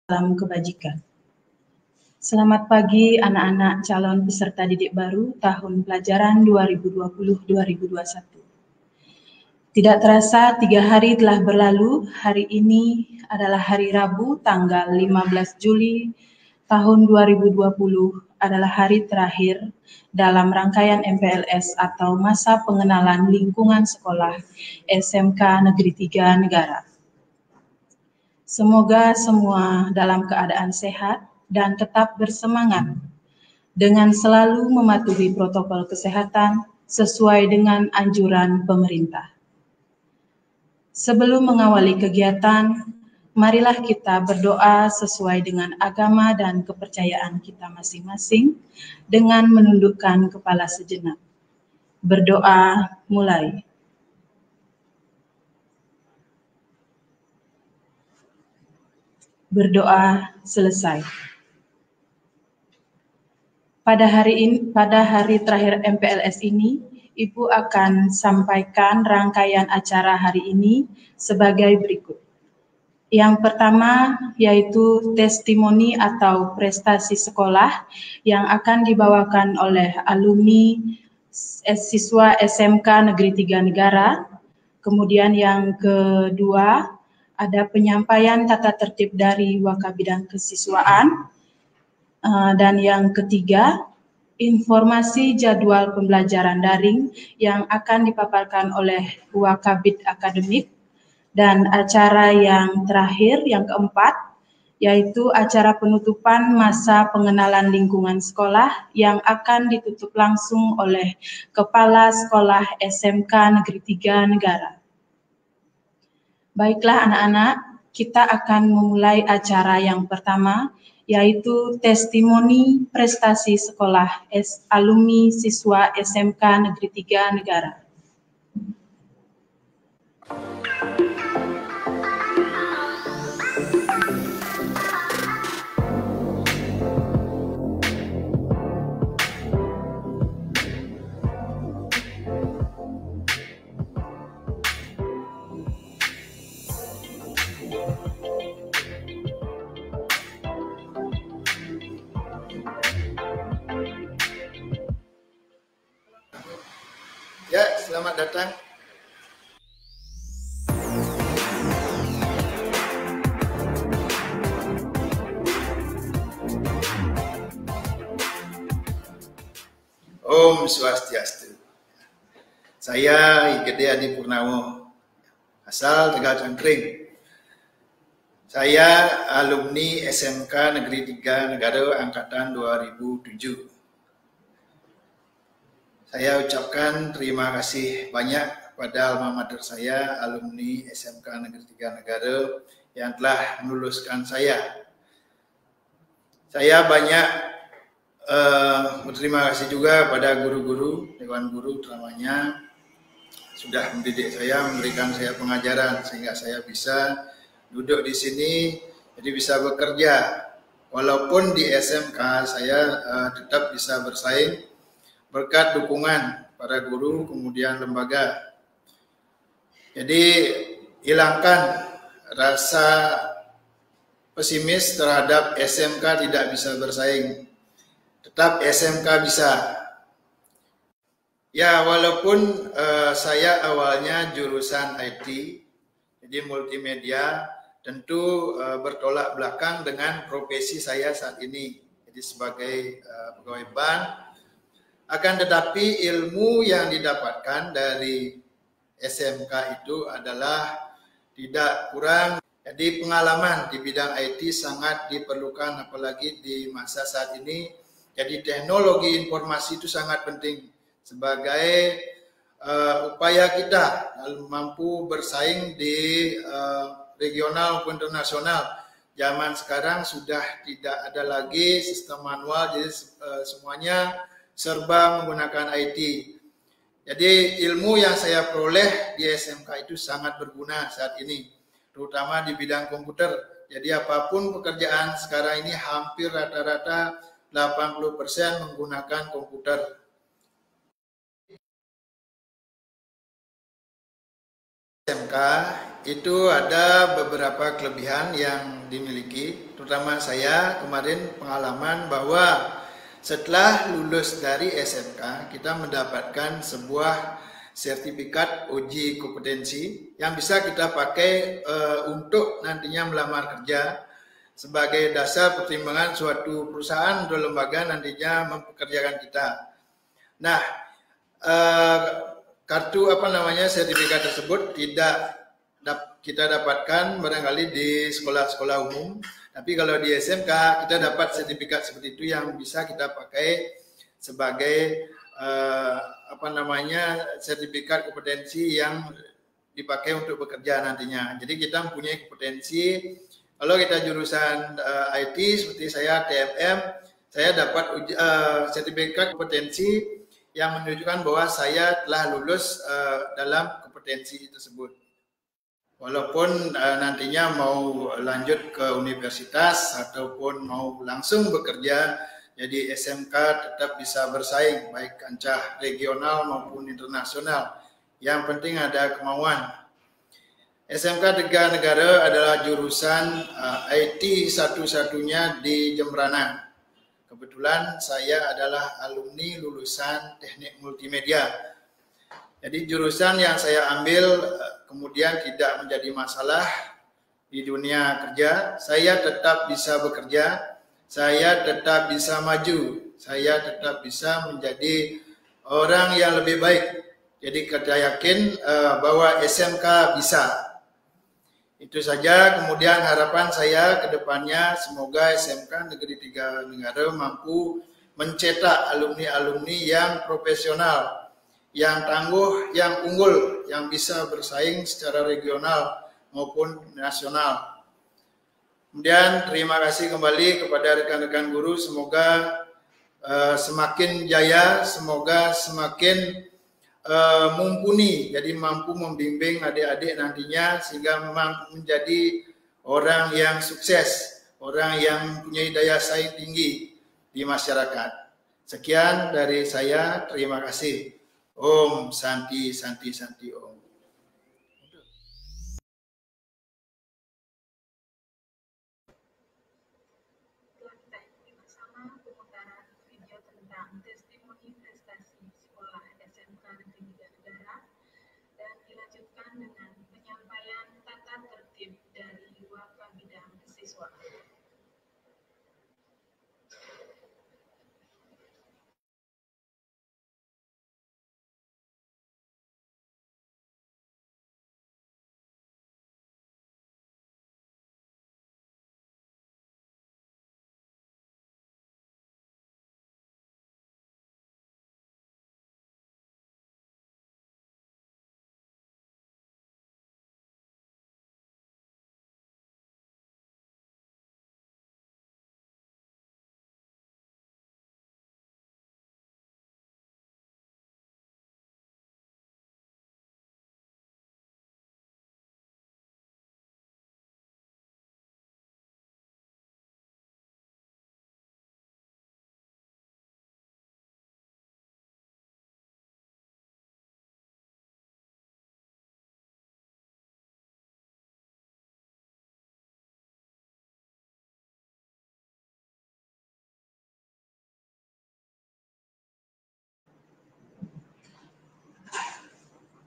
Salam kebajikan. Selamat pagi anak-anak calon peserta didik baru tahun pelajaran 2020-2021. Tidak terasa 3 hari telah berlalu. Hari ini adalah hari Rabu tanggal 15 Juli tahun 2020 adalah hari terakhir dalam rangkaian MPLS atau masa pengenalan lingkungan sekolah SMK Negeri 3 Negara. Semoga semua dalam keadaan sehat dan tetap bersemangat dengan selalu mematuhi protokol kesehatan sesuai dengan anjuran pemerintah. Sebelum mengawali kegiatan, marilah kita berdoa sesuai dengan agama dan kepercayaan kita masing-masing dengan menundukkan kepala sejenak. Berdoa mulai. Berdoa selesai. Pada hari terakhir MPLS ini, Ibu akan sampaikan rangkaian acara hari ini sebagai berikut. Yang pertama yaitu testimoni atau prestasi sekolah yang akan dibawakan oleh alumni siswa SMK Negeri 3 Negara. Kemudian yang kedua ada penyampaian tata tertib dari Wakabidang Kesiswaan. Dan yang ketiga, informasi jadwal pembelajaran daring yang akan dipaparkan oleh Wakabid Akademik. Dan acara yang terakhir, yang keempat, yaitu acara penutupan masa pengenalan lingkungan sekolah yang akan ditutup langsung oleh Kepala Sekolah SMK Negeri 3 Negara. Baiklah anak-anak, kita akan memulai acara yang pertama, yaitu testimoni prestasi sekolah alumni siswa SMK Negeri 3 Negara. Ya, selamat datang. Om Swastiastu. Saya Gede Adi Purnomo, asal Tegal Cangkring. Saya alumni SMK Negeri 3 Negara Angkatan 2007. Saya ucapkan terima kasih banyak pada alma mater saya, alumni SMK Negeri 3 Negara yang telah meluluskan saya. Saya banyak berterima kasih juga pada guru-guru, dewan guru terutamanya sudah mendidik saya, memberikan saya pengajaran sehingga saya bisa duduk di sini, jadi bisa bekerja. Walaupun di SMK saya tetap bisa bersaing berkat dukungan para guru, kemudian lembaga. Jadi hilangkan rasa pesimis terhadap SMK tidak bisa bersaing. Tetap SMK bisa. Ya, walaupun saya awalnya jurusan IT, jadi multimedia, tentu bertolak belakang dengan profesi saya saat ini. Jadi sebagai pegawai bank. Akan tetapi ilmu yang didapatkan dari SMK itu adalah tidak kurang. Jadi pengalaman di bidang IT sangat diperlukan apalagi di masa saat ini. Jadi teknologi informasi itu sangat penting sebagai upaya kita mampu bersaing di regional maupun internasional. Zaman sekarang sudah tidak ada lagi sistem manual, jadi semuanya serba menggunakan IT. Jadi ilmu yang saya peroleh di SMK itu sangat berguna saat ini, terutama di bidang komputer. Jadi apapun pekerjaan sekarang ini hampir rata-rata 80% menggunakan komputer. SMK itu ada beberapa kelebihan yang dimiliki. terutama saya kemarin pengalaman bahwa setelah lulus dari SMK kita mendapatkan sebuah sertifikat uji kompetensi yang bisa kita pakai untuk nantinya melamar kerja sebagai dasar pertimbangan suatu perusahaan atau lembaga nantinya mempekerjakan kita. Nah, kartu sertifikat tersebut tidak kita dapatkan barangkali di sekolah-sekolah umum, tapi kalau di SMK kita dapat sertifikat seperti itu yang bisa kita pakai sebagai sertifikat kompetensi yang dipakai untuk bekerja nantinya. Jadi kita mempunyai kompetensi. Kalau kita jurusan IT seperti saya TMM, saya dapat sertifikat kompetensi yang menunjukkan bahwa saya telah lulus dalam kompetensi tersebut. Walaupun nantinya mau lanjut ke universitas ataupun mau langsung bekerja, jadi SMK tetap bisa bersaing baik kancah regional maupun internasional. Yang penting ada kemauan. SMK Tiga Negara adalah jurusan IT satu-satunya di Jembrana. Kebetulan saya adalah alumni lulusan teknik multimedia. Jadi jurusan yang saya ambil kemudian tidak menjadi masalah di dunia kerja. Saya tetap bisa bekerja, saya tetap bisa maju, saya tetap bisa menjadi orang yang lebih baik. Jadi kita yakin bahwa SMK bisa. Itu saja. Kemudian harapan saya ke depannya semoga SMK Negeri Tiga Negara mampu mencetak alumni-alumni yang profesional, yang tangguh, yang unggul, yang bisa bersaing secara regional maupun nasional. Kemudian terima kasih kembali kepada rekan-rekan guru, semoga semakin jaya, semoga semakin mumpuni, jadi mampu membimbing adik-adik nantinya sehingga memang menjadi orang yang sukses, orang yang mempunyai daya saing tinggi di masyarakat. Sekian dari saya, terima kasih. Om Santi Santi Santi Om.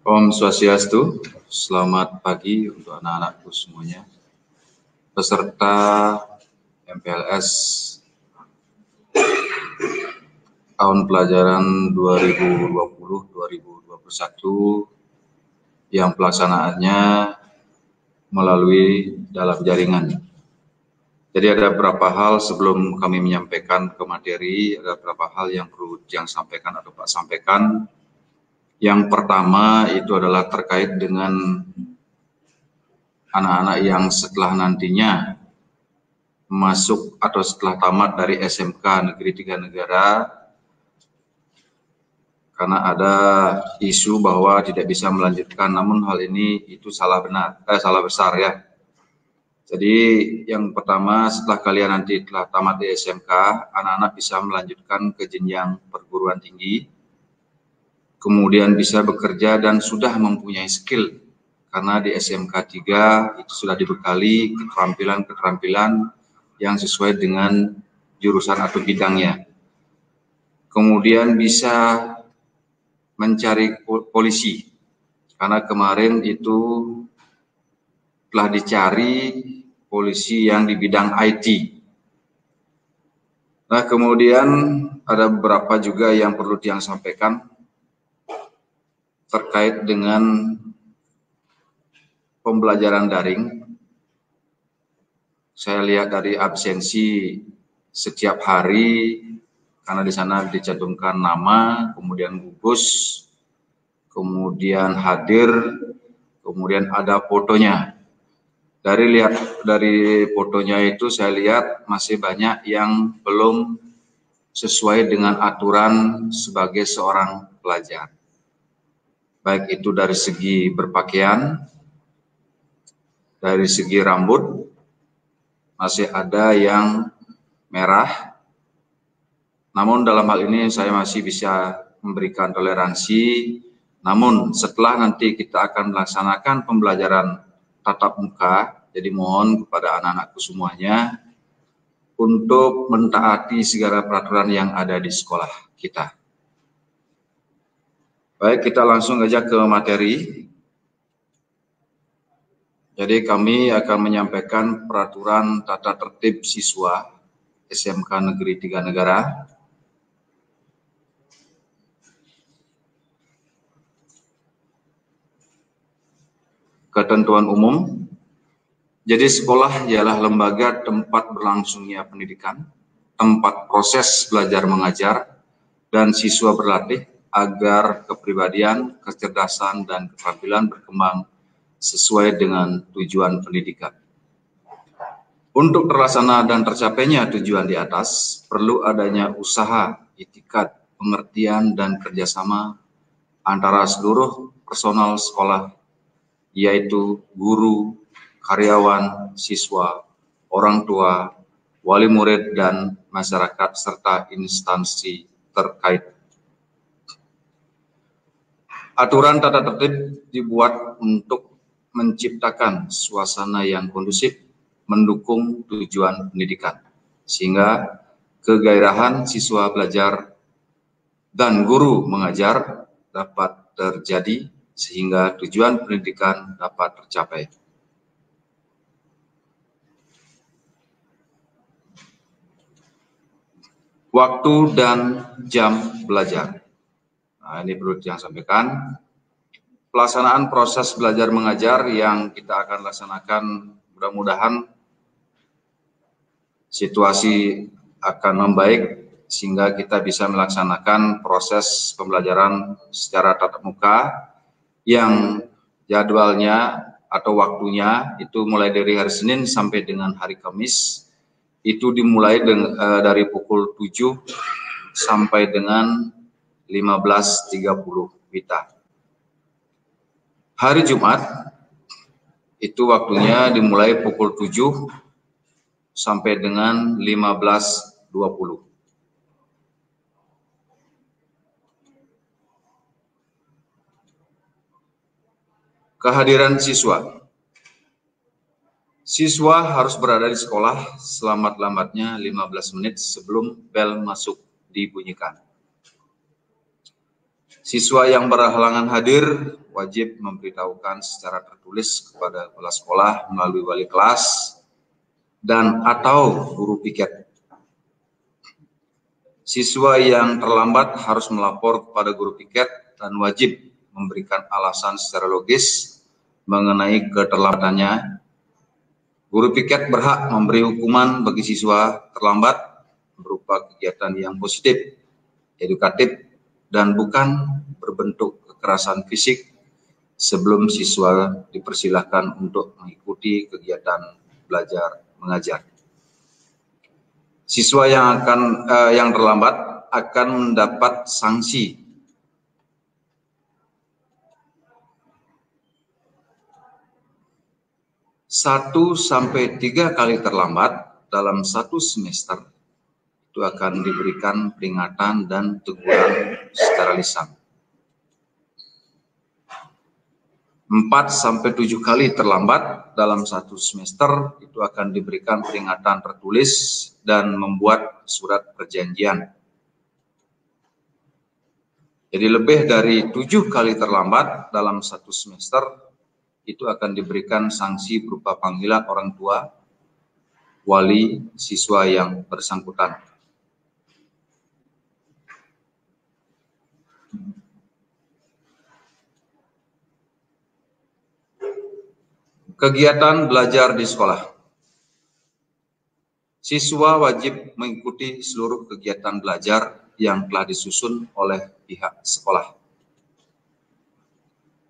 Om Swastiastu, selamat pagi untuk anak-anakku semuanya. Peserta MPLS tahun pelajaran 2020-2021 yang pelaksanaannya melalui dalam jaringan. Jadi ada beberapa hal sebelum kami menyampaikan ke materi, ada beberapa hal yang perlu yang sampaikan atau Pak sampaikan. Yang pertama itu adalah terkait dengan anak-anak yang setelah nantinya masuk atau setelah tamat dari SMK Negeri Tiga Negara, karena ada isu bahwa tidak bisa melanjutkan, namun hal ini itu salah besar ya. Jadi yang pertama, setelah kalian nanti telah tamat di SMK, anak-anak bisa melanjutkan ke jenjang perguruan tinggi, kemudian bisa bekerja dan sudah mempunyai skill, karena di SMK 3 itu sudah dibekali keterampilan-keterampilan yang sesuai dengan jurusan atau bidangnya. Kemudian bisa mencari polisi, karena kemarin itu telah dicari polisi yang di bidang IT. Nah, kemudian ada beberapa juga yang perlu yang sampaikan terkait dengan pembelajaran daring. Saya lihat dari absensi setiap hari, karena di sana dicantumkan nama, kemudian gugus, kemudian hadir, kemudian ada fotonya. Dari fotonya itu saya lihat masih banyak yang belum sesuai dengan aturan sebagai seorang pelajar. Baik itu dari segi berpakaian, dari segi rambut, masih ada yang merah. Namun dalam hal ini saya masih bisa memberikan toleransi. Namun setelah nanti kita akan melaksanakan pembelajaran tatap muka, jadi mohon kepada anak-anakku semuanya untuk mentaati segala peraturan yang ada di sekolah kita. Baik, kita langsung aja ke materi. Jadi kami akan menyampaikan peraturan tata tertib siswa SMK Negeri 3 Negara. Ketentuan umum. Jadi sekolah ialah lembaga tempat berlangsungnya pendidikan, tempat proses belajar mengajar, dan siswa berlatih agar kepribadian, kecerdasan, dan keterampilan berkembang sesuai dengan tujuan pendidikan. Untuk terlaksana dan tercapainya tujuan di atas, perlu adanya usaha, itikad, pengertian, dan kerjasama antara seluruh personal sekolah, yaitu guru, karyawan, siswa, orang tua, wali murid, dan masyarakat, serta instansi terkait. Aturan tata tertib dibuat untuk menciptakan suasana yang kondusif mendukung tujuan pendidikan, sehingga kegairahan siswa belajar dan guru mengajar dapat terjadi, sehingga tujuan pendidikan dapat tercapai. Waktu dan jam belajar. Nah, ini perlu yang sampaikan. Pelaksanaan proses belajar mengajar yang kita akan laksanakan, mudah-mudahan situasi akan membaik sehingga kita bisa melaksanakan proses pembelajaran secara tatap muka yang jadwalnya atau waktunya itu mulai dari hari Senin sampai dengan hari Kamis. Itu dimulai dari pukul 7 sampai dengan 15.30 WITA. Hari Jumat itu waktunya dimulai pukul 7 sampai dengan 15.20. Kehadiran siswa. Siswa harus berada di sekolah selambat-lambatnya 15 menit sebelum bel masuk dibunyikan. Siswa yang berhalangan hadir wajib memberitahukan secara tertulis kepada kepala sekolah melalui wali kelas dan atau guru piket. Siswa yang terlambat harus melapor kepada guru piket dan wajib memberikan alasan secara logis mengenai keterlambatannya. Guru piket berhak memberi hukuman bagi siswa terlambat berupa kegiatan yang positif, edukatif, dan bukan berbentuk kekerasan fisik sebelum siswa dipersilahkan untuk mengikuti kegiatan belajar mengajar. Siswa yang terlambat akan mendapat sanksi . 1 sampai 3 kali terlambat dalam 1 semester itu akan diberikan peringatan dan teguran secara lisan. 4-7 kali terlambat dalam satu semester, itu akan diberikan peringatan tertulis dan membuat surat perjanjian. Jadi lebih dari 7 kali terlambat dalam satu semester, itu akan diberikan sanksi berupa panggilan orang tua, wali, siswa yang bersangkutan. Kegiatan belajar di sekolah. Siswa wajib mengikuti seluruh kegiatan belajar yang telah disusun oleh pihak sekolah.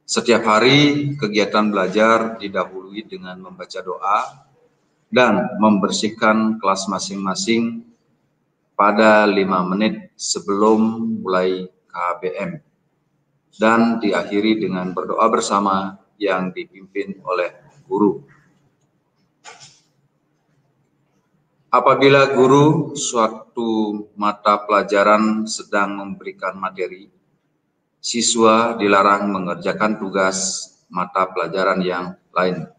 Setiap hari kegiatan belajar didahului dengan membaca doa dan membersihkan kelas masing-masing pada 5 menit sebelum mulai KBM dan diakhiri dengan berdoa bersama yang dipimpin oleh guru. Apabila guru suatu mata pelajaran sedang memberikan materi, siswa dilarang mengerjakan tugas mata pelajaran yang lain.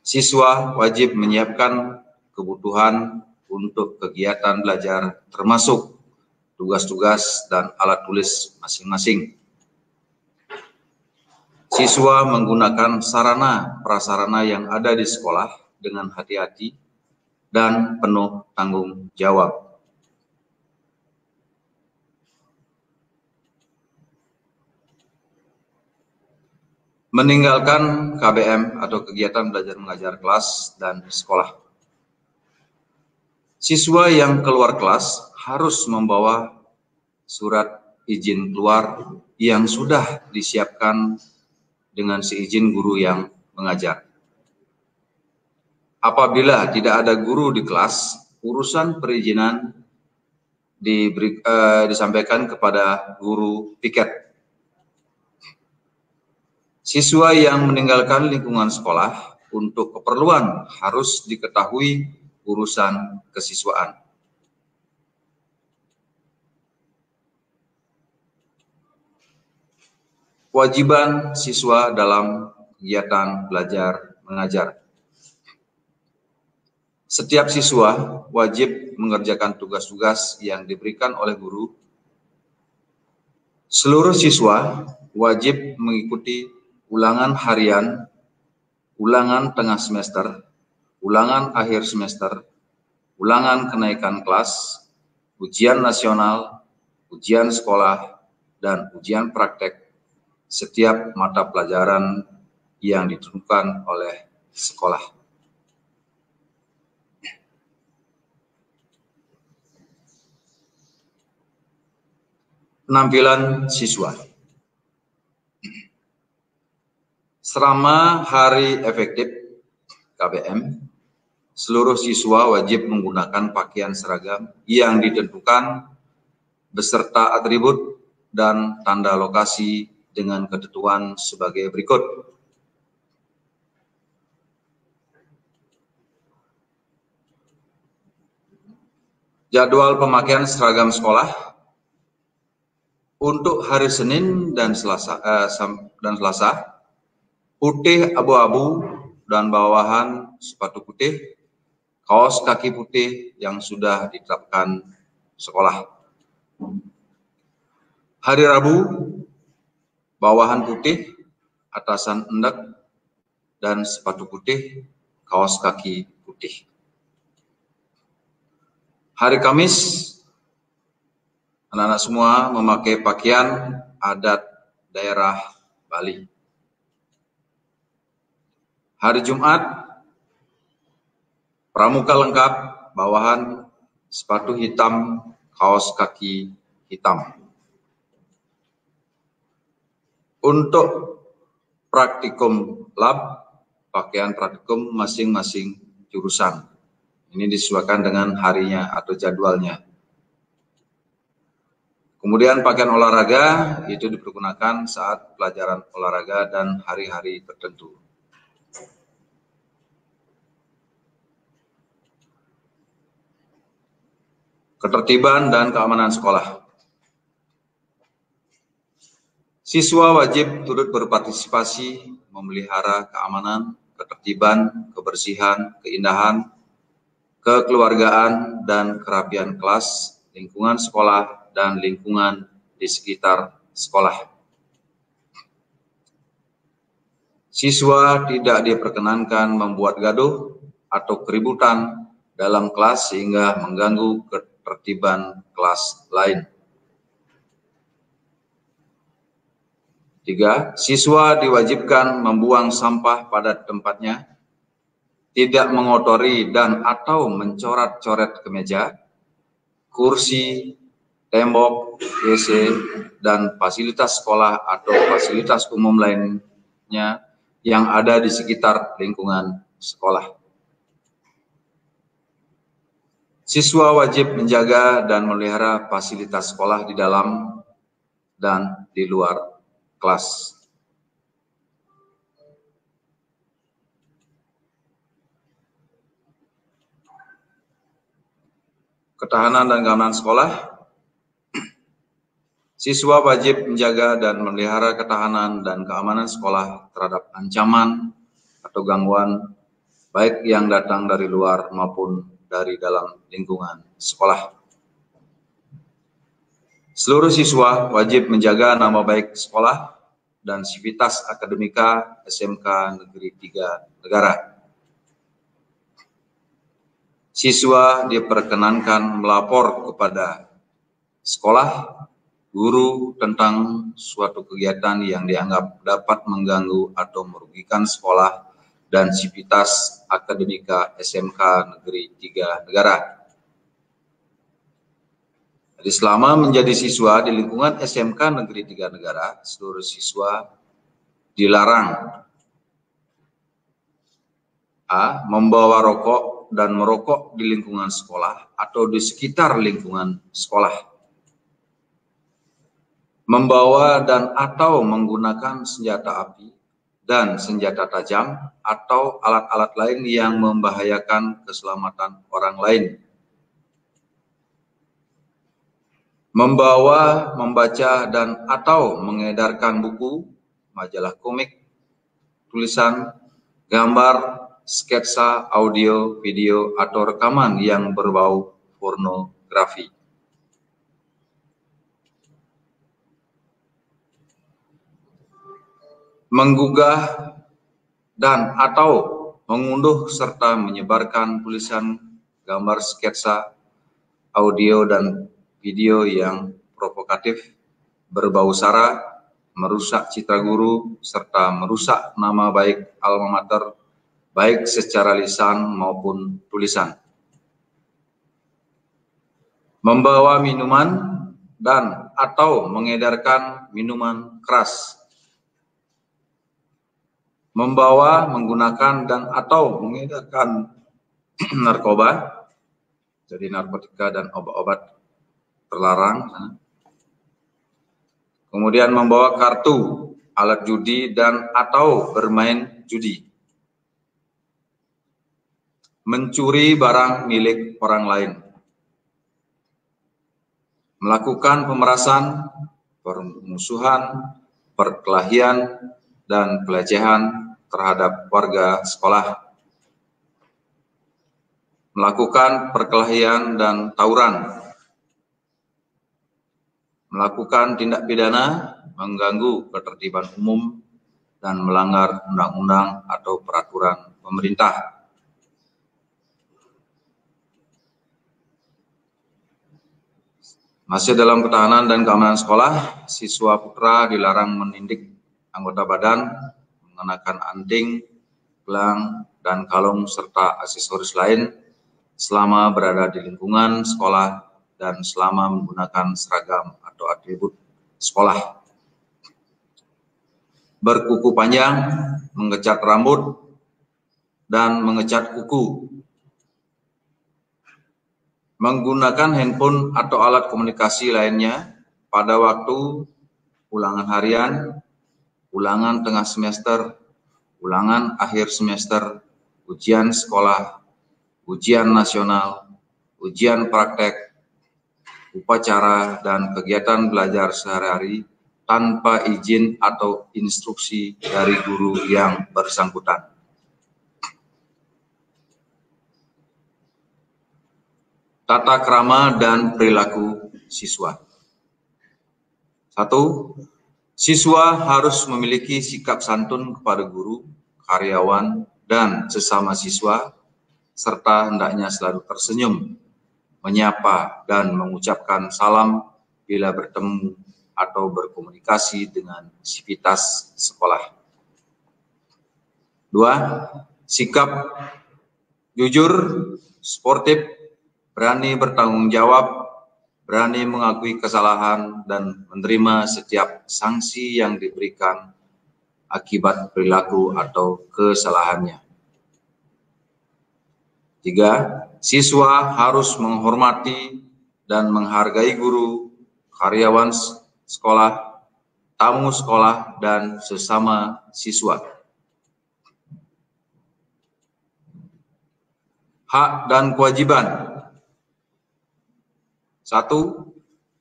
Siswa wajib menyiapkan kebutuhan untuk kegiatan belajar, termasuk tugas-tugas dan alat tulis masing-masing. Siswa menggunakan sarana prasarana yang ada di sekolah dengan hati-hati dan penuh tanggung jawab. Meninggalkan KBM atau kegiatan belajar mengajar kelas dan sekolah. Siswa yang keluar kelas harus membawa surat izin keluar yang sudah disiapkan dengan seizin guru yang mengajar. Apabila tidak ada guru di kelas, urusan perizinan disampaikan kepada guru piket. Siswa yang meninggalkan lingkungan sekolah untuk keperluan harus diketahui urusan kesiswaan. Kewajiban siswa dalam kegiatan belajar mengajar. Setiap siswa wajib mengerjakan tugas-tugas yang diberikan oleh guru. Seluruh siswa wajib mengikuti ulangan harian, ulangan tengah semester, ulangan akhir semester, ulangan kenaikan kelas, ujian nasional, ujian sekolah, dan ujian praktek setiap mata pelajaran yang ditentukan oleh sekolah. Penampilan siswa. Selama hari efektif KBM, seluruh siswa wajib menggunakan pakaian seragam yang ditentukan beserta atribut dan tanda lokasi dengan ketentuan sebagai berikut. Jadwal pemakaian seragam sekolah. Untuk hari Senin dan Selasa, putih abu-abu dan bawahan sepatu putih, kaos kaki putih yang sudah ditetapkan sekolah. Hari Rabu, bawahan putih, atasan endak, dan sepatu putih, kaos kaki putih. Hari Kamis, anak-anak semua memakai pakaian adat daerah Bali. Hari Jumat, pramuka lengkap, bawahan sepatu hitam, kaos kaki hitam. Untuk praktikum lab, pakaian praktikum masing-masing jurusan. Ini disesuaikan dengan harinya atau jadwalnya. Kemudian pakaian olahraga itu dipergunakan saat pelajaran olahraga dan hari-hari tertentu. Ketertiban dan keamanan sekolah. Siswa wajib turut berpartisipasi memelihara keamanan, ketertiban, kebersihan, keindahan, kekeluargaan, dan kerapian kelas, lingkungan sekolah, dan lingkungan di sekitar sekolah. Siswa tidak diperkenankan membuat gaduh atau keributan dalam kelas sehingga mengganggu ketertiban kelas lain. 3. Siswa diwajibkan membuang sampah pada tempatnya, tidak mengotori dan atau mencoret-coret kemeja, kursi, tembok, WC, dan fasilitas sekolah atau fasilitas umum lainnya yang ada di sekitar lingkungan sekolah. Siswa wajib menjaga dan memelihara fasilitas sekolah di dalam dan di luar kelas. Ketahanan dan keamanan sekolah. Siswa wajib menjaga dan memelihara ketahanan dan keamanan sekolah terhadap ancaman atau gangguan baik yang datang dari luar maupun dari dalam lingkungan sekolah. Seluruh siswa wajib menjaga nama baik sekolah dan sivitas akademika SMK Negeri 3 Negara. Siswa diperkenankan melapor kepada sekolah, guru tentang suatu kegiatan yang dianggap dapat mengganggu atau merugikan sekolah dan sivitas akademika SMK Negeri 3 Negara. Jadi selama menjadi siswa di lingkungan SMK Negeri 3 Negara, seluruh siswa dilarang A. Membawa rokok dan merokok di lingkungan sekolah atau di sekitar lingkungan sekolah. Membawa dan atau menggunakan senjata api dan senjata tajam atau alat-alat lain yang membahayakan keselamatan orang lain. Membawa, membaca, dan atau mengedarkan buku, majalah komik, tulisan, gambar, sketsa, audio, video, atau rekaman yang berbau pornografi. Menggugah dan atau mengunduh serta menyebarkan tulisan, gambar, sketsa, audio, dan video yang provokatif, berbau sara, merusak citra guru, serta merusak nama baik alma mater, baik secara lisan maupun tulisan. Membawa minuman dan atau mengedarkan minuman keras. Membawa, menggunakan, dan atau mengedarkan narkoba, jadi narkotika dan obat-obat terlarang. Kemudian membawa kartu, alat judi, dan atau bermain judi. Mencuri barang milik orang lain. Melakukan pemerasan, permusuhan, perkelahian, dan pelecehan terhadap warga sekolah. Melakukan perkelahian dan tawuran. Melakukan tindak pidana mengganggu ketertiban umum dan melanggar undang-undang atau peraturan pemerintah. Masih dalam ketahanan dan keamanan sekolah, siswa putra dilarang menindik anggota badan, mengenakan anting, gelang, dan kalung serta aksesoris lain selama berada di lingkungan sekolah dan selama menggunakan seragam atau atribut sekolah. Berkuku panjang, mengecat rambut, dan mengecat kuku. Menggunakan handphone atau alat komunikasi lainnya pada waktu ulangan harian, ulangan tengah semester, ulangan akhir semester, ujian sekolah, ujian nasional, ujian praktek, upacara, dan kegiatan belajar sehari-hari tanpa izin atau instruksi dari guru yang bersangkutan. Tata krama dan perilaku siswa. 1. Siswa harus memiliki sikap santun kepada guru, karyawan, dan sesama siswa, serta hendaknya selalu tersenyum, menyapa, dan mengucapkan salam bila bertemu atau berkomunikasi dengan sivitas sekolah. 2. Sikap jujur, sportif, berani bertanggung jawab, berani mengakui kesalahan, dan menerima setiap sanksi yang diberikan akibat perilaku atau kesalahannya. 3. Siswa harus menghormati dan menghargai guru, karyawan sekolah, tamu sekolah, dan sesama siswa. Hak dan kewajiban. 1.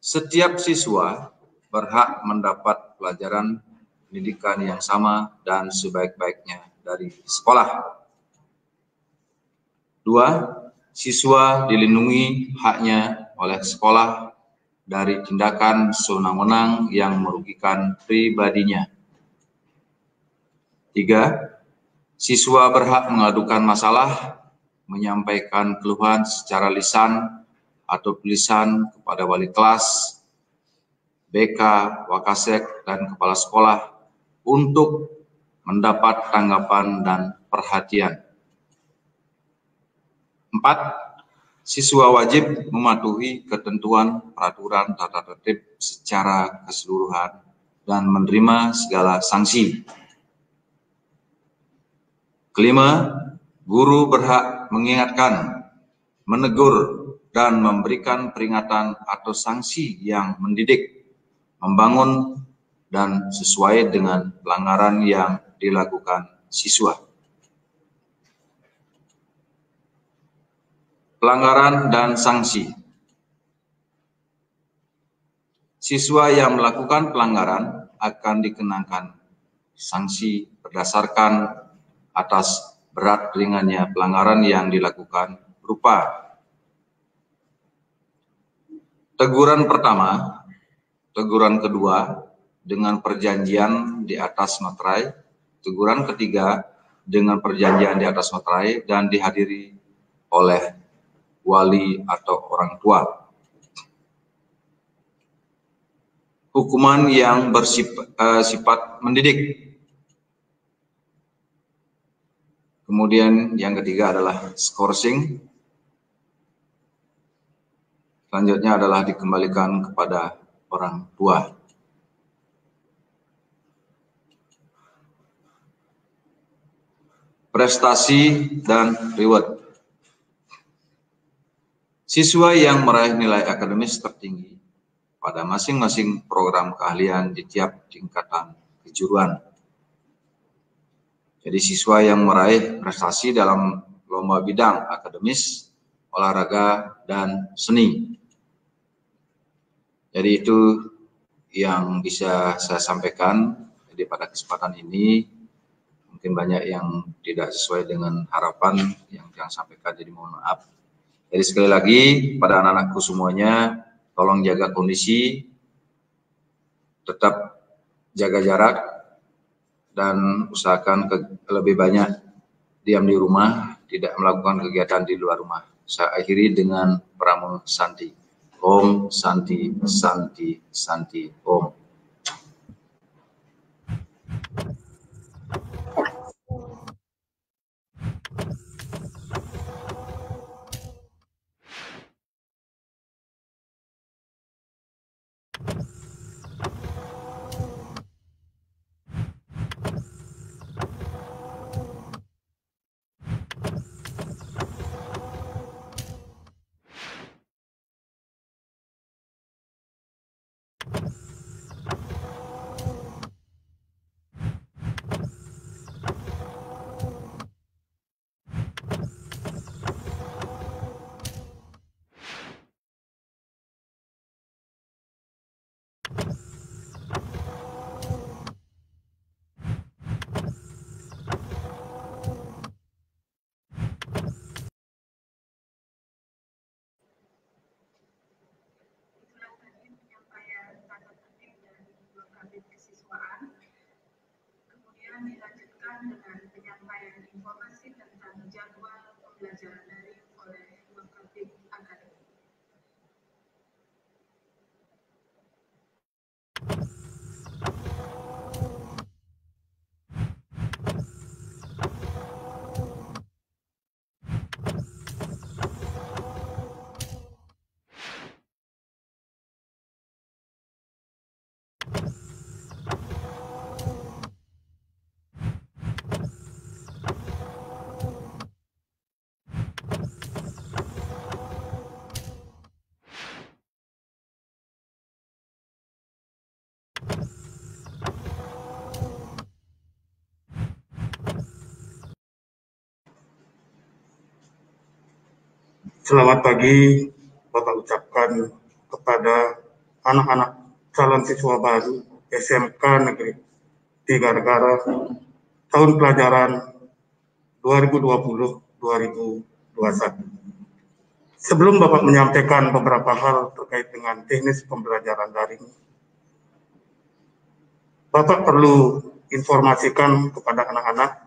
Setiap siswa berhak mendapat pelajaran pendidikan yang sama dan sebaik-baiknya dari sekolah. 2. Siswa dilindungi haknya oleh sekolah dari tindakan sewenang-wenang yang merugikan pribadinya. 3. Siswa berhak mengadukan masalah, menyampaikan keluhan secara lisan atau tulisan kepada wali kelas, BK, Wakasek, dan kepala sekolah untuk mendapat tanggapan dan perhatian. 4. Siswa wajib mematuhi ketentuan peraturan tata tertib secara keseluruhan dan menerima segala sanksi. 5. Guru berhak mengingatkan, menegur, dan memberikan peringatan atau sanksi yang mendidik, membangun, dan sesuai dengan pelanggaran yang dilakukan siswa. Pelanggaran dan sanksi. Siswa yang melakukan pelanggaran akan dikenakan sanksi berdasarkan atas berat ringannya pelanggaran yang dilakukan, berupa teguran pertama, teguran kedua dengan perjanjian di atas materai, teguran ketiga dengan perjanjian di atas materai dan dihadiri oleh wali atau orang tua. Hukuman yang bersifat mendidik. Kemudian yang ketiga adalah skorsing. Selanjutnya adalah dikembalikan kepada orang tua. Prestasi dan reward. Siswa yang meraih nilai akademis tertinggi pada masing-masing program keahlian di tiap tingkatan kejuruan. Jadi siswa yang meraih prestasi dalam lomba bidang akademis, olahraga, dan seni. Jadi itu yang bisa saya sampaikan. Jadi pada kesempatan ini mungkin banyak yang tidak sesuai dengan harapan yang saya sampaikan, jadi mohon maaf. Jadi sekali lagi pada anak-anakku semuanya, tolong jaga kondisi, tetap jaga jarak, dan usahakan lebih banyak diam di rumah, tidak melakukan kegiatan di luar rumah. Saya akhiri dengan Pramo Santi. Om Santi, Santi, Santi, Om. dengan penyampaian informasi tentang jadwal pembelajaran daring oleh Wakafit Akademi. Selamat pagi, Bapak ucapkan kepada anak-anak calon siswa baru SMK Negeri 3 Negara tahun pelajaran 2020-2021. Sebelum Bapak menyampaikan beberapa hal terkait dengan teknis pembelajaran daring, Bapak perlu informasikan kepada anak-anak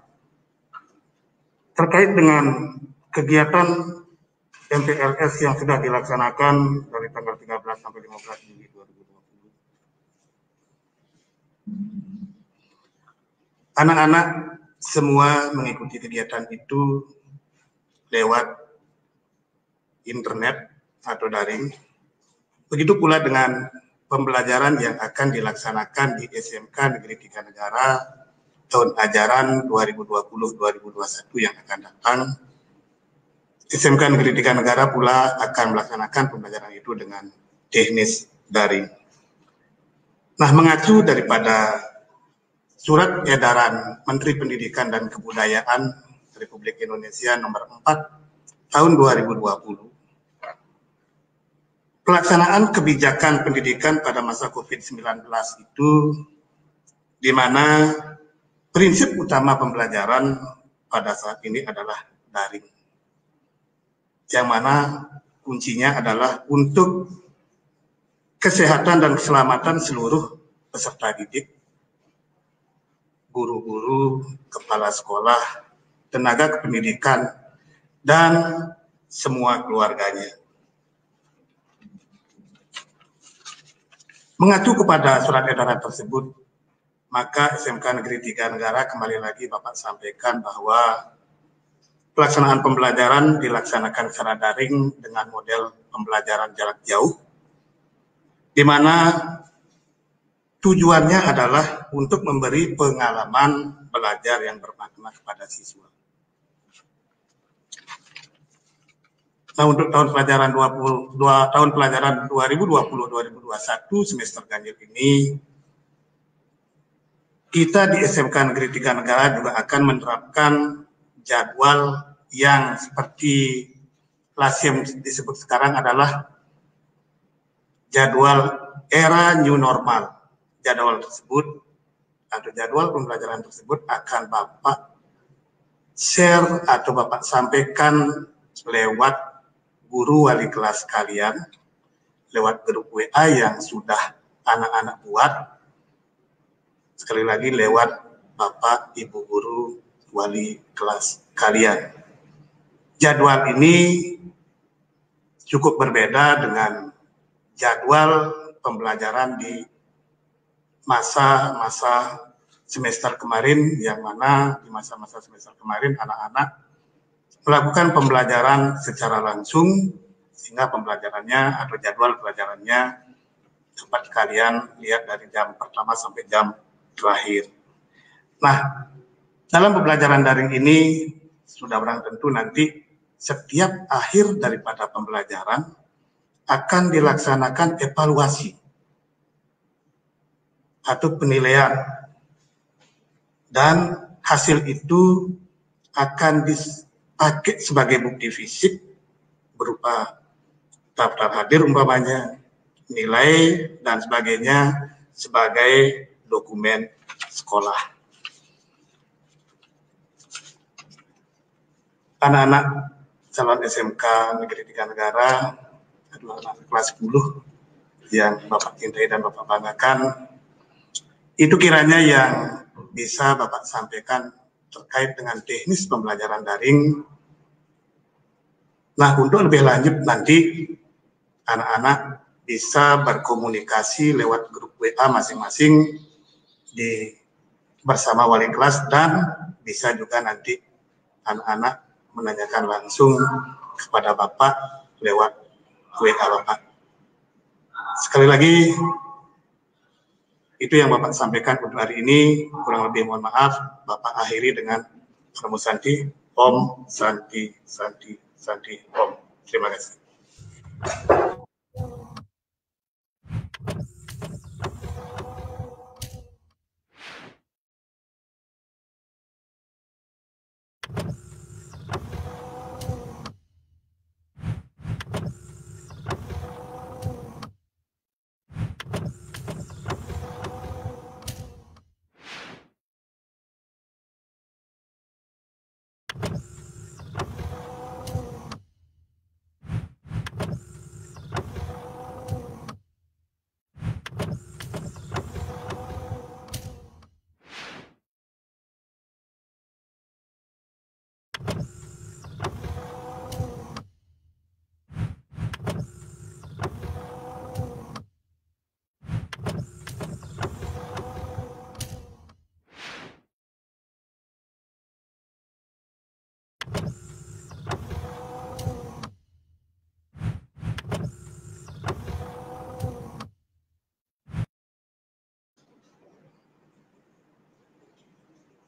terkait dengan kegiatan MPLS yang sudah dilaksanakan dari tanggal 13 sampai 15 Juli 2020. Anak-anak semua mengikuti kegiatan itu lewat internet atau daring. Begitu pula dengan pembelajaran yang akan dilaksanakan di SMK Negeri 3 Negara tahun ajaran 2020-2021 yang akan datang. SMK Negeri 3 Negara pula akan melaksanakan pembelajaran itu dengan teknis daring. Nah, mengacu daripada Surat Edaran Menteri Pendidikan dan Kebudayaan Republik Indonesia nomor 4 tahun 2020, pelaksanaan kebijakan pendidikan pada masa COVID-19 itu di mana prinsip utama pembelajaran pada saat ini adalah daring. Yang mana kuncinya adalah untuk kesehatan dan keselamatan seluruh peserta didik, guru-guru, kepala sekolah, tenaga kependidikan, dan semua keluarganya. Mengacu kepada surat edaran tersebut, maka SMK Negeri 3 Negara kembali lagi Bapak sampaikan bahwa pelaksanaan pembelajaran dilaksanakan secara daring dengan model pembelajaran jarak jauh, di mana tujuannya adalah untuk memberi pengalaman belajar yang bermakna kepada siswa. Nah, untuk tahun pelajaran 2020-2021 semester ganjil ini, kita di SMK Negeri 3 Negara juga akan menerapkan jadwal yang seperti lazim disebut sekarang adalah jadwal era new normal. Jadwal tersebut atau jadwal pembelajaran tersebut akan Bapak share atau Bapak sampaikan lewat guru wali kelas kalian, lewat grup WA yang sudah anak-anak buat, sekali lagi lewat Bapak Ibu guru wali kelas kalian. Jadwal ini cukup berbeda dengan jadwal pembelajaran di masa-masa semester kemarin, yang mana di masa-masa semester kemarin anak-anak melakukan pembelajaran secara langsung, sehingga pembelajarannya atau jadwal pelajarannya dapat kalian lihat dari jam pertama sampai jam terakhir. Nah, dalam pembelajaran daring ini sudah barang tentu nanti setiap akhir daripada pembelajaran akan dilaksanakan evaluasi atau penilaian, dan hasil itu akan dipakai sebagai bukti fisik berupa daftar hadir umpamanya, nilai dan sebagainya sebagai dokumen sekolah. Anak-anak calon SMK Negeri 3 Negara adalah anak kelas 10 yang Bapak cintai dan Bapak banggakan. Itu kiranya yang bisa Bapak sampaikan terkait dengan teknis pembelajaran daring. Nah, untuk lebih lanjut nanti anak-anak bisa berkomunikasi lewat grup WA masing-masing bersama wali kelas, dan bisa juga nanti anak-anak menanyakan langsung kepada Bapak lewat WA Bapak. Sekali lagi, itu yang Bapak sampaikan untuk hari ini. Kurang lebih mohon maaf. Bapak akhiri dengan Namo Santi, Om Santi Santi Santi Om. Terima kasih.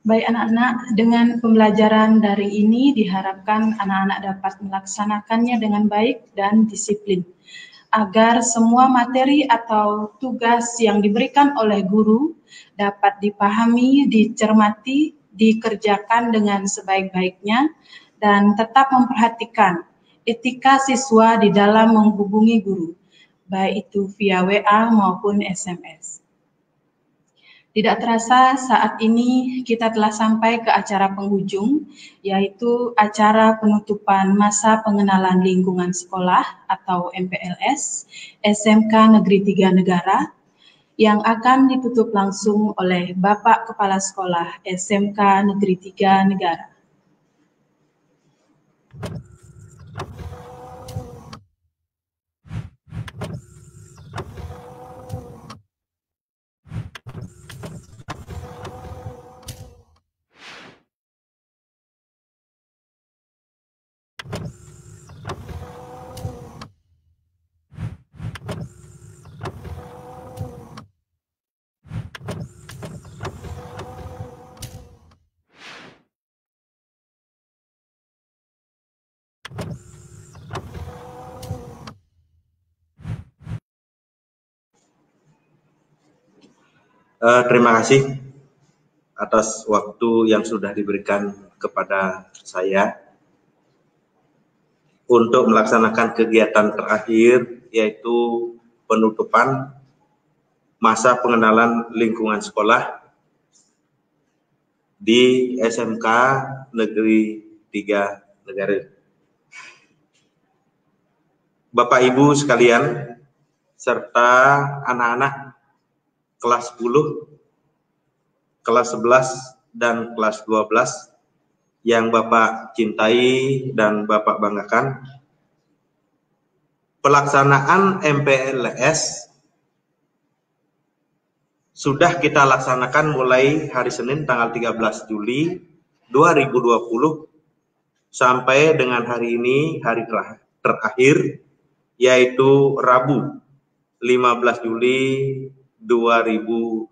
Baik anak-anak, dengan pembelajaran daring ini diharapkan anak-anak dapat melaksanakannya dengan baik dan disiplin, agar semua materi atau tugas yang diberikan oleh guru dapat dipahami, dicermati, dikerjakan dengan sebaik-baiknya, dan tetap memperhatikan etika siswa di dalam menghubungi guru, baik itu via WA maupun SMS. Tidak terasa saat ini kita telah sampai ke acara penghujung, yaitu acara penutupan masa pengenalan lingkungan sekolah atau MPLS SMK Negeri 3 Negara, yang akan ditutup langsung oleh Bapak Kepala Sekolah SMK Negeri 3 Negara. Terima kasih atas waktu yang sudah diberikan kepada saya untuk melaksanakan kegiatan terakhir, yaitu penutupan masa pengenalan lingkungan sekolah di SMK Negeri 3 Negara. Bapak Ibu sekalian, serta anak-anak kelas 10, kelas 11, dan kelas 12 yang Bapak cintai dan Bapak banggakan, pelaksanaan MPLS sudah kita laksanakan mulai hari Senin tanggal 13 Juli 2020 sampai dengan hari ini, hari terakhir, yaitu Rabu 15 Juli 2020.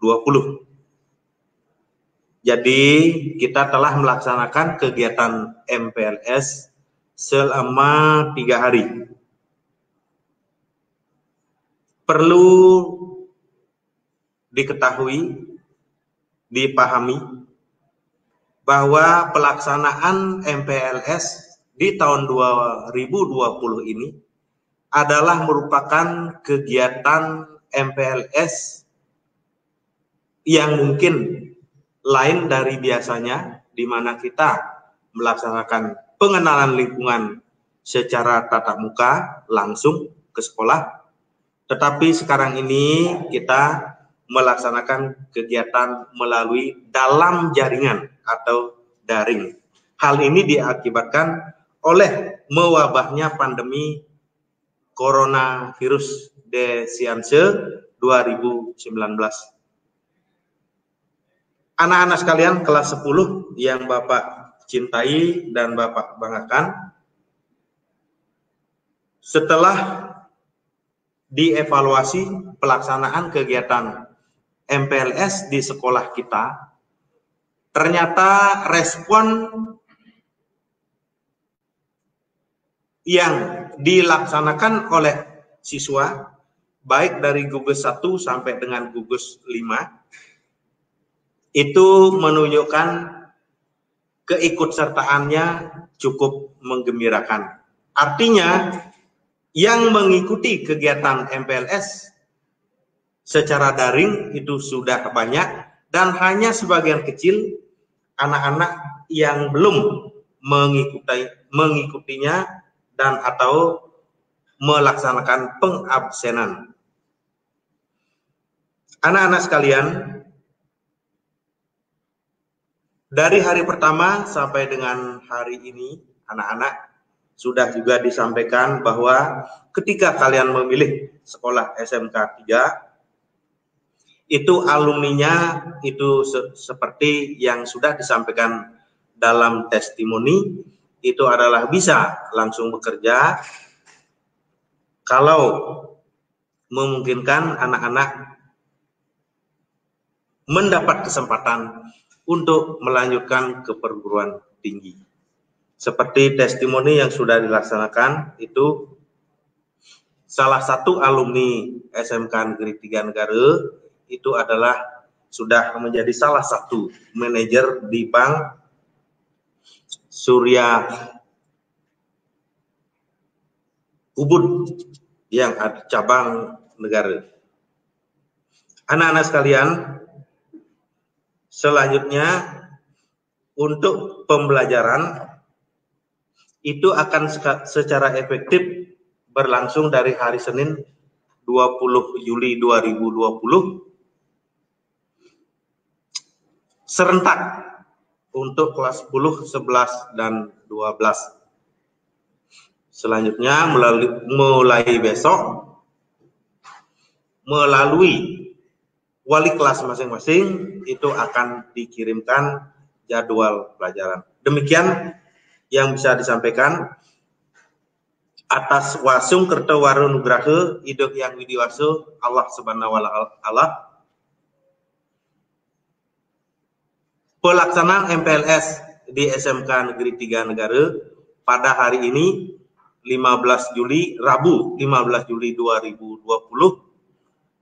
Jadi kita telah melaksanakan kegiatan MPLS selama 3 hari. Perlu diketahui, dipahami bahwa pelaksanaan MPLS di tahun 2020 ini adalah merupakan kegiatan MPLS yang mungkin lain dari biasanya, di mana kita melaksanakan pengenalan lingkungan secara tatap muka langsung ke sekolah, tetapi sekarang ini kita melaksanakan kegiatan melalui dalam jaringan atau daring. Hal ini diakibatkan oleh mewabahnya pandemi coronavirus Desianse 2019. Anak-anak sekalian kelas 10 yang Bapak cintai dan Bapak banggakan, setelah dievaluasi pelaksanaan kegiatan MPLS di sekolah kita, ternyata respon yang dilaksanakan oleh siswa, baik dari gugus 1 sampai dengan gugus 5, itu menunjukkan keikutsertaannya cukup menggembirakan. Artinya, yang mengikuti kegiatan MPLS secara daring itu sudah banyak, dan hanya sebagian kecil anak-anak yang belum mengikutinya dan atau melaksanakan pengabsenan. Anak-anak sekalian, dari hari pertama sampai dengan hari ini, anak-anak sudah juga disampaikan bahwa ketika kalian memilih sekolah SMK 3, itu alumninya itu seperti yang sudah disampaikan dalam testimoni, itu adalah bisa langsung bekerja kalau memungkinkan anak-anak mendapat kesempatan untuk melanjutkan ke perguruan tinggi. Seperti testimoni yang sudah dilaksanakan, itu salah satu alumni SMK Negeri 3 Negara itu adalah sudah menjadi salah satu manajer di Bank Surya Ubud yang ada cabang negara. Anak-anak sekalian, selanjutnya untuk pembelajaran itu akan secara efektif berlangsung dari hari Senin 20 Juli 2020 serentak untuk kelas 10, 11, dan 12. Selanjutnya mulai besok melalui wali kelas masing-masing itu akan dikirimkan jadwal pelajaran. Demikian yang bisa disampaikan atas wasung kertawaru nugraha hidup yang widiwaso Allah Subhanahu wa ta'ala. Pelaksanaan MPLS di SMK Negeri 3 Negara pada hari ini 15 Juli, Rabu 15 Juli 2020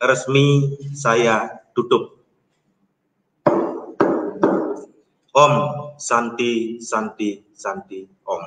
resmi saya tutup. Om Santi Santi Santi Om.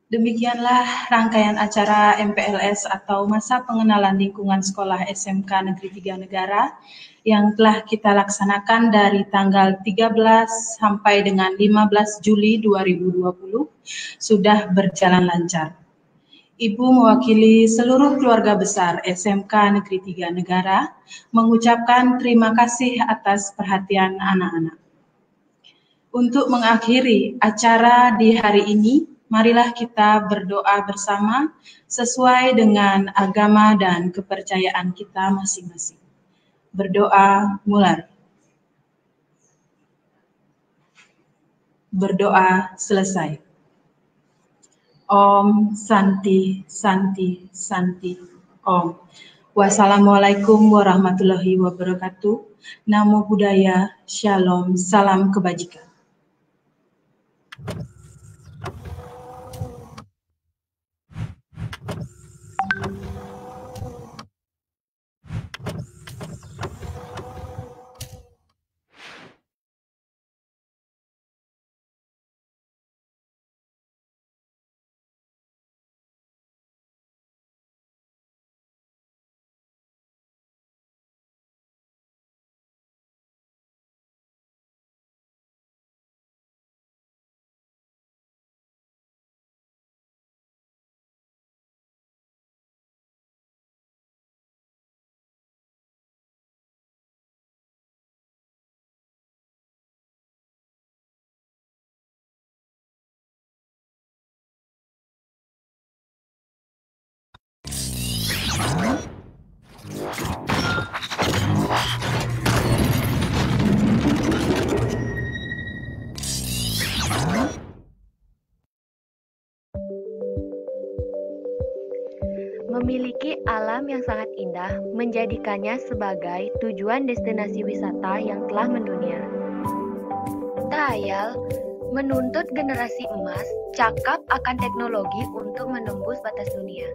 Demikianlah rangkaian acara MPLS atau Masa Pengenalan Lingkungan Sekolah SMK Negeri 3 Negara yang telah kita laksanakan dari tanggal 13 sampai dengan 15 Juli 2020 sudah berjalan lancar. Ibu mewakili seluruh keluarga besar SMK Negeri 3 Negara mengucapkan terima kasih atas perhatian anak-anak. Untuk mengakhiri acara di hari ini, marilah kita berdoa bersama sesuai dengan agama dan kepercayaan kita masing-masing. Berdoa mulai. Berdoa selesai. Om Santi Santi Santi Om. Wassalamualaikum warahmatullahi wabarakatuh. Namo Buddhaya, Shalom, salam kebajikan. memiliki alam yang sangat indah, menjadikannya sebagai tujuan destinasi wisata yang telah mendunia. Tahayal menuntut generasi emas cakap akan teknologi untuk menembus batas dunia.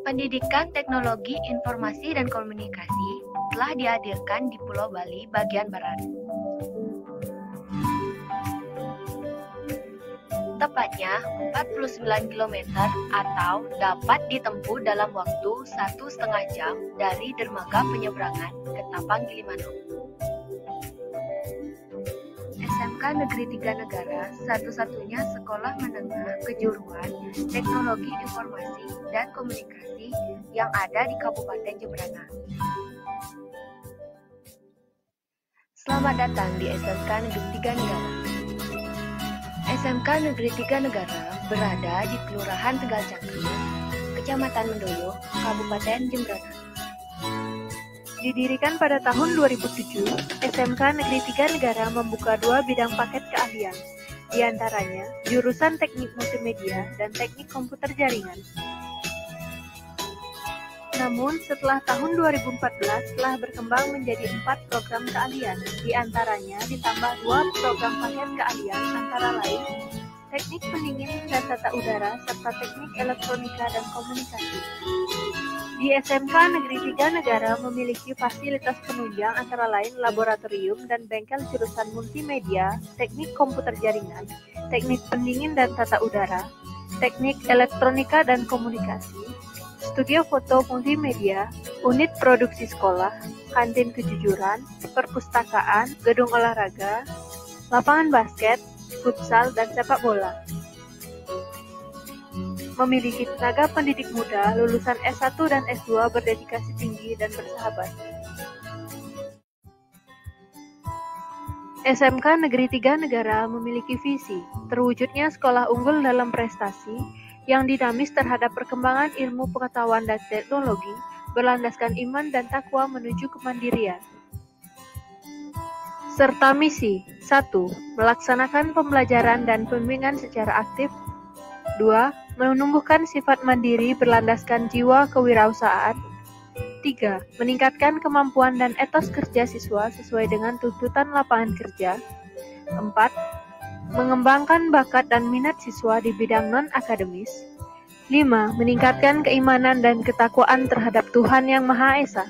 Pendidikan Teknologi Informasi dan Komunikasi telah dihadirkan di Pulau Bali bagian barat. Tepatnya 49 km atau dapat ditempuh dalam waktu 1,5 jam dari dermaga penyeberangan ke Tapang Gilimanuk. SMK Negeri 3 Negara satu-satunya sekolah menengah kejuruan Teknologi Informasi dan Komunikasi yang ada di Kabupaten Jemberana. Selamat datang di SMK Negeri 3 Negara. SMK Negeri 3 Negara berada di Kelurahan Tegal Cangkru, Kecamatan Mendoyo, Kabupaten Jemberana. Didirikan pada tahun 2007, SMK Negeri 3 Negara membuka 2 bidang paket keahlian, di antaranya jurusan Teknik Multimedia dan Teknik Komputer Jaringan. Namun, setelah tahun 2014 telah berkembang menjadi 4 program keahlian, di antaranya ditambah 2 program paket keahlian antara lain Teknik Pendingin dan Tata Udara serta Teknik Elektronika dan Komunikasi. Di SMK Negeri 3 Negara memiliki fasilitas penunjang antara lain laboratorium dan bengkel jurusan multimedia, teknik komputer jaringan, teknik pendingin dan tata udara, teknik elektronika dan komunikasi, studio foto multimedia, unit produksi sekolah, kantin kejujuran, perpustakaan, gedung olahraga, lapangan basket, futsal, dan sepak bola. Memiliki tenaga pendidik muda, lulusan S1 dan S2 berdedikasi tinggi dan bersahabat. SMK Negeri 3 Negara memiliki visi, terwujudnya sekolah unggul dalam prestasi, yang dinamis terhadap perkembangan ilmu pengetahuan dan teknologi, berlandaskan iman dan takwa menuju kemandirian. Serta misi, 1. Melaksanakan pembelajaran dan pembimbingan secara aktif. 2. Menumbuhkan sifat mandiri berlandaskan jiwa kewirausahaan. 3. Meningkatkan kemampuan dan etos kerja siswa sesuai dengan tuntutan lapangan kerja. 4. Mengembangkan bakat dan minat siswa di bidang non-akademis. 5. Meningkatkan keimanan dan ketakwaan terhadap Tuhan Yang Maha Esa.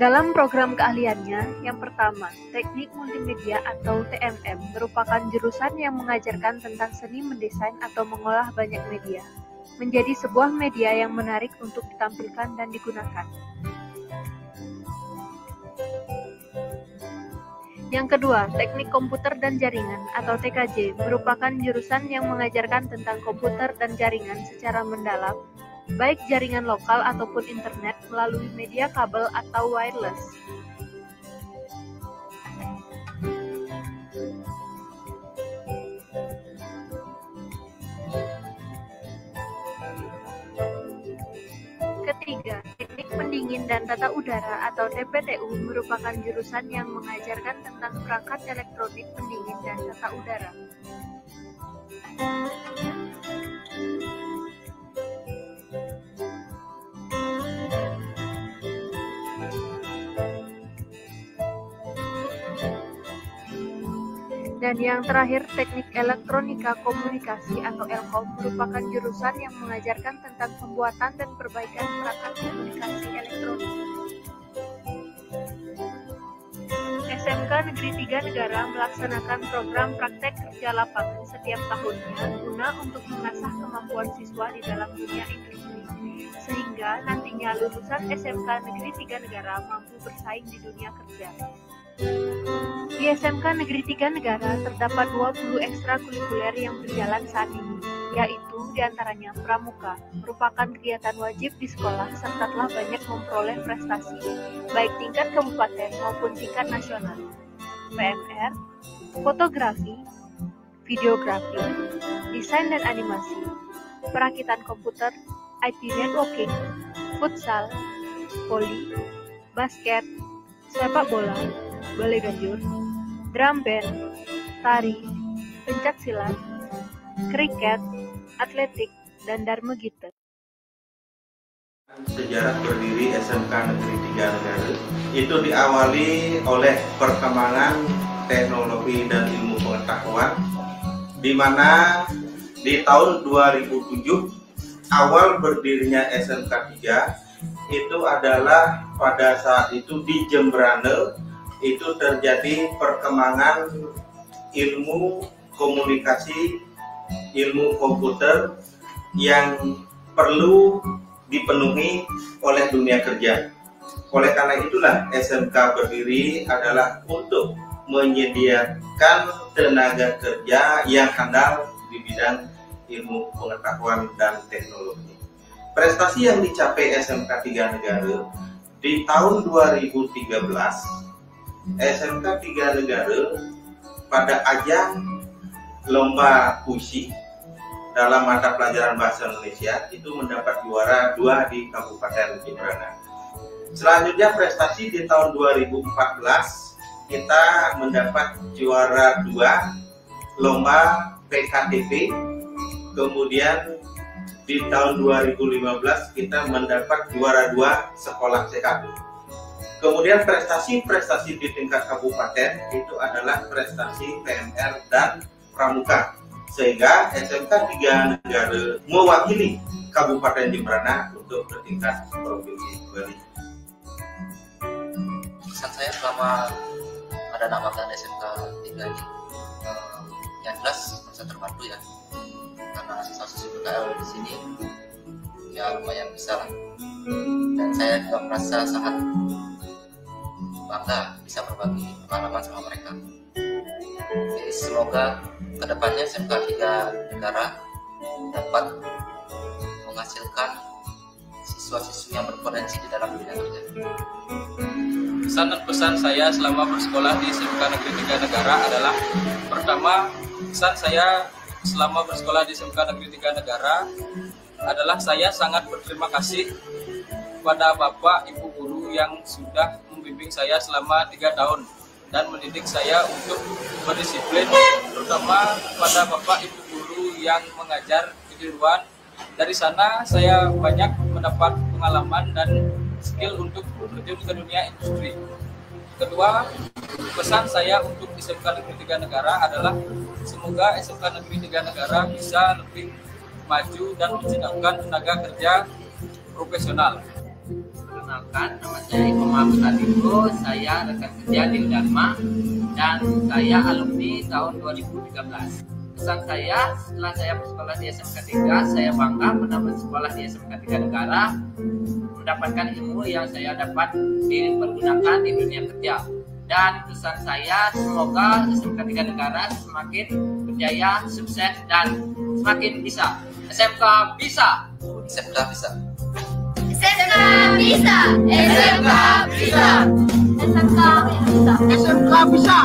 Dalam program keahliannya, yang pertama, Teknik Multimedia atau TMM merupakan jurusan yang mengajarkan tentang seni mendesain atau mengolah banyak media, menjadi sebuah media yang menarik untuk ditampilkan dan digunakan. Yang kedua, Teknik Komputer dan Jaringan atau TKJ merupakan jurusan yang mengajarkan tentang komputer dan jaringan secara mendalam, baik jaringan lokal ataupun internet melalui media kabel atau wireless. Ketiga, Teknik Pendingin dan Tata Udara atau TPTU merupakan jurusan yang mengajarkan tentang perangkat elektronik pendingin dan tata udara. Dan yang terakhir, Teknik Elektronika Komunikasi atau Elkom merupakan jurusan yang mengajarkan tentang pembuatan dan perbaikan perangkat komunikasi elektronik. SMK Negeri 3 Negara melaksanakan program praktek kerja lapangan setiap tahunnya guna untuk mengasah kemampuan siswa di dalam dunia industri, sehingga nantinya lulusan SMK Negeri 3 Negara mampu bersaing di dunia kerja. Di SMK Negeri 3 Negara terdapat 20 ekstrakurikuler yang berjalan saat ini, yaitu diantaranya Pramuka, merupakan kegiatan wajib di sekolah serta telah banyak memperoleh prestasi, baik tingkat kabupaten maupun tingkat nasional. PMR, fotografi, videografi, desain dan animasi, perakitan komputer, IT networking, futsal, voli, basket, sepak bola, balai ganjur, drum band, tari, pencak silat, kriket, atletik, dan Dharma Gita. Sejarah berdiri SMK Negeri 3 Negara itu diawali oleh perkembangan teknologi dan ilmu pengetahuan, di mana di tahun 2007 awal berdirinya SMK 3 itu adalah pada saat itu di Jembrane itu terjadi perkembangan ilmu komunikasi, ilmu komputer yang perlu dipenuhi oleh dunia kerja. Oleh karena itulah SMK berdiri adalah untuk menyediakan tenaga kerja yang handal di bidang ilmu pengetahuan dan teknologi. Prestasi yang dicapai SMK 3 Negara di tahun 2013, SMK 3 Negara pada ajang lomba puisi dalam mata pelajaran bahasa Indonesia itu mendapat juara 2 di Kabupaten Jembrana. Selanjutnya prestasi di tahun 2014 kita mendapat juara 2 lomba PKTP. Kemudian di tahun 2015 kita mendapat juara 2 sekolah sehat. Kemudian prestasi-prestasi di tingkat kabupaten itu adalah prestasi PMR dan pramuka. Sehingga SMK 3 Negara mewakili Kabupaten Jembrana untuk bertingkat provinsi. Pesan saya selama ada namakan SMK 3 ini, yang jelas merasa terbantu ya, karena siswa-siswi PKL di sini ya lumayan besar, dan saya juga merasa sangat bangga bisa berbagi pengalaman sama mereka. Jadi semoga kedepannya SMK 3 Negara dapat menghasilkan siswa-siswi yang berpotensi di dalam dunia kerja. Pesan dan pesan saya selama bersekolah di SMK Negeri 3 Negara adalah, pertama, pesan saya selama bersekolah di SMK Negeri 3 Negara adalah saya sangat berterima kasih kepada Bapak Ibu Guru yang sudah membimbing saya selama 3 tahun dan mendidik saya untuk berdisiplin, terutama pada Bapak Ibu Guru yang mengajar kejuruan. Dari sana saya banyak mendapat pengalaman dan skill untuk terjun ke dunia industri. Kedua, pesan saya untuk SMK Negeri 3 Negara adalah semoga SMK Negeri 3 Negara bisa lebih maju dan menciptakan tenaga kerja profesional. Perkenalkan, nama saya Iko Muhammad Adiko, saya rekan kerja di Dharma dan saya alumni tahun 2013. Pesan saya, setelah saya bersekolah di SMK 3, saya bangga pernah bersekolah di SMK 3 Negara, mendapatkan ilmu yang saya dapat dipergunakan di dunia kerja. Dan pesan saya, semoga SMK 3 Negara semakin berjaya, sukses, dan semakin bisa. SMK bisa! SMK bisa! SMK bisa! SMK bisa! SMK bisa! SMK bisa!